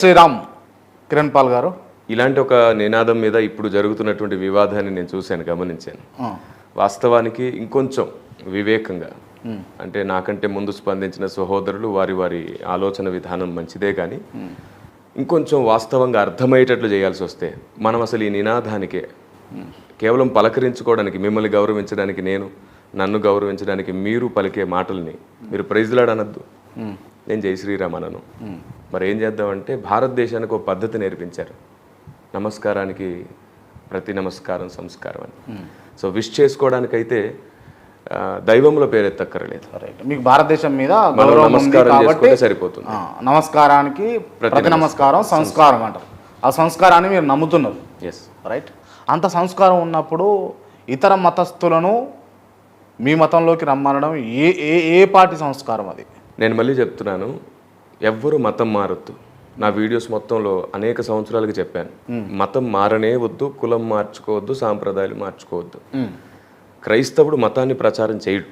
Sriram Kiran Paul గారు ఇలాంటి ఒక నినాదం మీద ఇప్పుడు జరుగుతున్నటువంటి వివాదాన్ని నేను చూశాను, గమనించాను. వాస్తవానికి ఇంకొంచెం వివేకంగా, అంటే నాకంటే ముందు స్పందించిన సహోదరులు వారి వారి ఆలోచన విధానం మంచిదే, కానీ ఇంకొంచెం వాస్తవంగా అర్థమయ్యేటట్లు చేయాల్సి వస్తే మనం అసలు ఈ నినాదానికే కేవలం పలకరించుకోవడానికి, మిమ్మల్ని గౌరవించడానికి నేను, నన్ను గౌరవించడానికి మీరు పలికే మాటల్ని మీరు ప్రైజ్లాడ్ అనద్దు, నేను జై శ్రీరామ్ అనను. మరి ఏం చేద్దామంటే భారతదేశానికి ఒక పద్ధతి నేర్పించారు, నమస్కారానికి ప్రతి నమస్కారం సంస్కారం అని. సో విష్ చేసుకోవడానికైతే దైవంలో పేరెత్తక్కర్లేదు. మీకు భారతదేశం మీద నమస్కారం చేసుకుంటే సరిపోతుంది. నమస్కారానికి ప్రతి నమస్కారం సంస్కారం అంటారు. ఆ సంస్కారాన్ని మీరు నమ్ముతున్నారు. Yes, right. అంత సంస్కారం ఉన్నప్పుడు ఇతర మతస్థులను మీ మతంలోకి రమ్మనడం ఏ ఏ ఏ పార్టీ సంస్కారం అది? నేను మళ్ళీ చెప్తున్నాను, ఎవ్వరు మతం మారొద్దు. నా వీడియోస్ మొత్తంలో అనేక సంవత్సరాలకి చెప్పాను, మతం మారనే వద్దు, కులం మార్చుకోవద్దు, సాంప్రదాయాలు మార్చుకోవద్దు. క్రైస్తవుడు మతాన్ని ప్రచారం చేయడు,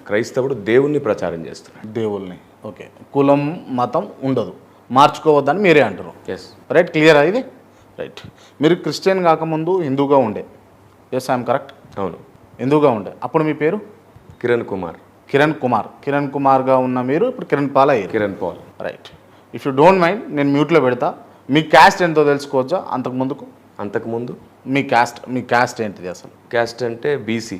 క్రైస్తవుడు దేవుణ్ణి ప్రచారం చేస్తున్నాడు. దేవుల్ని, ఓకే. కులం మతం ఉండదు, మార్చుకోవద్దని మీరే అంటారు. Yes, right. క్లియర్ ఇది. రైట్. మీరు క్రిస్టియన్ కాకముందు హిందూగా ఉండే. Yes, I'm correct? అవును, హిందూగా ఉండే. అప్పుడు మీ పేరు కిరణ్ కుమార్. కిరణ్ కుమార్గా ఉన్న మీరు ఇప్పుడు కిరణ్ పాల్ అయ్యారు. Kiran Paul. Right. If you don't mind నేను మ్యూట్లో పెడతా. మీ క్యాస్ట్ ఎంతో తెలుసుకోవచ్చా? అంతకుముందు మీ క్యాస్ట్ ఏంటిది అసలు? క్యాస్ట్ అంటే బీసీ.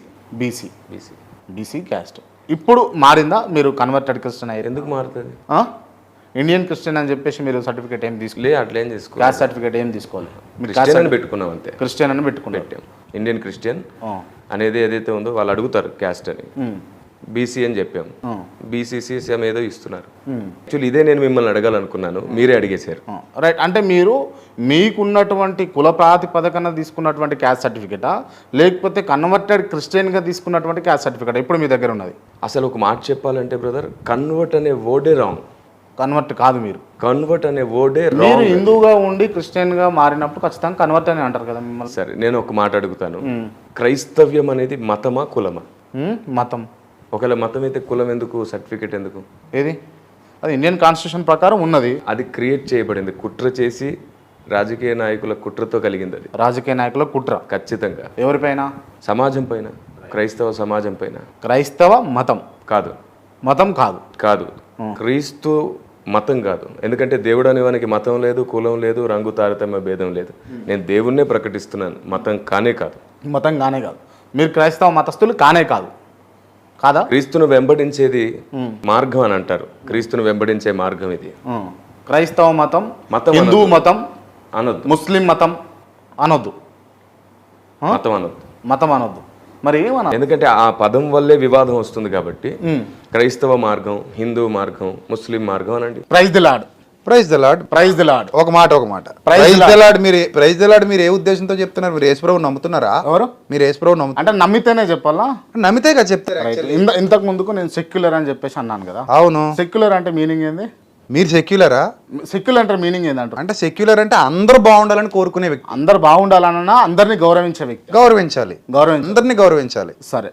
BC caste. ఇప్పుడు మారిందా? మీరు కన్వర్టెడ్ క్రిస్టియన్ అయ్యారు. ఎందుకు మారుతుంది? ఇండియన్ క్రిస్టియన్ అని చెప్పేసి మీరు సర్టిఫికేట్ ఏం తీసుకోలేదు? అట్లేం తీసుకోవాలి, క్యాస్ట్ సర్టిఫికేట్ ఏం తీసుకోవాలి? క్రిస్టియన్ అని పెట్టుకున్నాం అంతే. క్రిస్టియన్ అని పెట్టుకున్నాం. ఇండియన్ క్రిస్టియన్ అనేది ఏదైతే ఉందో వాళ్ళు అడుగుతారు క్యాస్ట్ అని, బీసీ అని చెప్పాము. బీసీసీ ఏదో ఇస్తున్నారు. యాక్చువల్లీ ఇదే నేను మిమ్మల్ని అడగాలనుకున్నాను, మీరే అడిగేశారు. రైట్. అంటే మీరు మీకున్నటువంటి కుల ప్రాతిపదికన తీసుకున్నటువంటి క్యాస్ట్ సర్టిఫికేటా, లేకపోతే కన్వర్టెడ్ క్రిస్టియన్గా తీసుకున్నటువంటి క్యాస్ట్ సర్టిఫికేటా ఇప్పుడు మీ దగ్గర ఉన్నది? అసలు ఒక మాట చెప్పాలంటే బ్రదర్, కన్వర్ట్ అనే వర్డే రాంగ్. కన్వర్ట్ కాదు, మీరు కన్వర్ట్ అనే వర్డే రాంగ్. మీరు హిందూగా ఉండి క్రిస్టియన్గా మారినప్పుడు ఖచ్చితంగా కన్వర్ట్ అని అంటారు కదా మిమ్మల్ని. సరే, నేను ఒక మాట అడుగుతాను, క్రైస్తవ్యం అనేది మతమా కులమా? మతం. ఒకవేళ మతం అయితే కులం ఎందుకు, సర్టిఫికేట్ ఎందుకు? ఏది? అది ఇండియన్ కాన్స్టిట్యూషన్ ప్రకారం ఉన్నది. అది క్రియేట్ చేయబడింది, కుట్ర చేసి రాజకీయ నాయకుల కుట్రతో కలిగింది. అది రాజకీయ నాయకుల కుట్ర ఖచ్చితంగా. ఎవరిపైన? సమాజం పైన, క్రైస్తవ సమాజం పైన. క్రైస్తవ మతం కాదు, మతం కాదు, కాదు క్రీస్తు మతం కాదు. ఎందుకంటే దేవుడు అనేవానికి మతం లేదు, కులం లేదు, రంగు తారతమ్య భేదం లేదు. నేను దేవుణ్ణే ప్రకటిస్తున్నాను, మతం కానే కాదు. మీరు క్రైస్తవ మతస్థులు కానే కాదు, కాదా? క్రీస్తును వెంబడించేది మార్గం అని అంటారు, క్రీస్తును వెంబడించే మార్గం ఇది. క్రైస్తవ మతం, హిందూ మతం అనొద్దు, ముస్లిం మతం అనొద్దు, మతం అనొద్దు. మరి ఏమన్నా? ఎందుకంటే ఆ పదం వల్లే వివాదం వస్తుంది కాబట్టి క్రైస్తవ మార్గం, హిందూ మార్గం, ముస్లిం మార్గం అనండి. Praise the lord. ఒక మాట ప్రైజ్ ది లార్డ్ మీరు ఏ ఉద్దేశంతో చెప్తున్నారు? మీరు యేసుప్రభు నమ్ముతున్నారా? ఎవరు? మీరు యేసుప్రభు నమ్ముతారు అంటే నమ్మితేనే చెప్పాలా? నమ్మితే కదా చెప్తారు. ఇంతకు ముందుకు నేను సెక్యులర్ అని చెప్పేసి అన్నాను కదా. అవును. సెక్యులర్ అంటే మీనింగ్ ఏంది? మీరు సెక్యులరా? సెక్యులర్ అంటే మీనింగ్ ఏంటంటే, అంటే సెక్యులర్ అంటే అందరూ బాగుండాలని కోరుకునే వ్యక్తి. అందరు బాగుండాలన్నా అందరినీ గౌరవించే వ్యక్తి. అందరినీ గౌరవించాలి. సరే,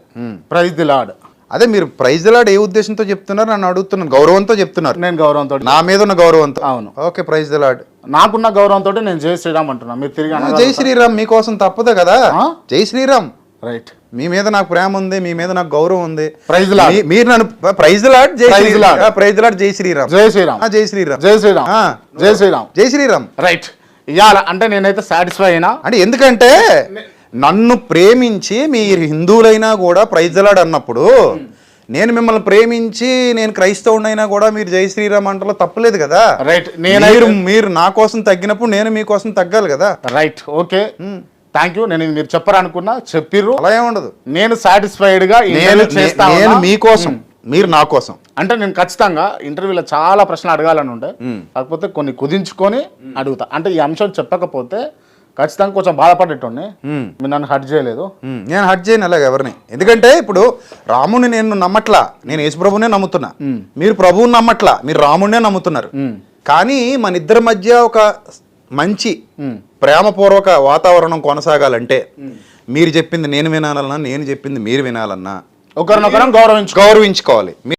ప్రైజ్ ది లార్డ్. అదే మీరు ప్రైజ్ ది లార్డ్ ఏ ఉద్దేశంతో చెప్తున్నారు? నన్ను అడుగుతున్నాను. గౌరవంతో చెప్తున్నారు. నేను గౌరవంతో, నా మీద ఉన్న గౌరవంతో. అవును. Okay, praise the lord. నాకున్న గౌరవంతో నేను జై శ్రీరామ్ అంటున్నా. మీరు తిరిగి జై శ్రీరామ్ మీకోసం తప్పదు కదా. జై శ్రీరామ్. రైట్. మీ మీద నాకు ప్రేమ ఉంది, మీ మీద నాకు గౌరవం ఉంది. Praise lord. మీరు నన్ను ప్రైజ్ లార్డ్, జై శ్రీరామ్, ప్రైజ్ లార్డ్, జై శ్రీరామ్, జై శ్రీరామ్, జై శ్రీరామ్, జై శ్రీరామ్, జై శ్రీరామ్, జై శ్రీరామ్. రైట్. ఇవాళ అంటే నేనైతే సాటిస్ఫై అయినా. అంటే ఎందుకంటే నన్ను ప్రేమించి మీరు హిందువులైనా కూడా ప్రైజ్ లార్డ్ అన్నప్పుడు, నేను మిమ్మల్ని ప్రేమించి నేను క్రైస్తవుడైనా కూడా మీరు జై శ్రీరామ్ అంటలో తప్పలేదు కదా. రైట్. మీరు నా కోసం తగ్గినప్పుడు నేను మీకోసం తగ్గాలి కదా. రైట్. Okay, thank you. నేను మీరు చెప్పారనుకున్నా, చెప్పిర్రు. అలా ఏముండదు. నేను సాటిస్ఫైడ్ గా నేను మీకోసం, మీరు నా కోసం. అంటే నేను ఖచ్చితంగా ఇంటర్వ్యూలో చాలా ప్రశ్నలు అడగాలని ఉండే, కాకపోతే కొన్ని కుదించుకొని అడుగుతా. అంటే ఈ అంశం చెప్పకపోతే ఖచ్చితంగా కొంచెం బాధపడేటోని. మీరు నన్ను హర్ట్ చేయలేదు. నేను హర్ట్ చేయను అలాగే ఎవరిని. ఎందుకంటే ఇప్పుడు రాముని నేను నమ్మట్లా, నేను యేసుప్రభునే నమ్ముతున్నా. మీరు ప్రభువుని నమ్మట్లా, మీరు రాముడినే నమ్ముతున్నారు. కానీ మన ఇద్దరి మధ్య ఒక మంచి ప్రేమపూర్వక వాతావరణం కొనసాగాలంటే మీరు చెప్పింది నేను వినాలన్నా, నేను చెప్పింది మీరు వినాలన్నా ఒకరినొకరం గౌరవించుకోవాలి.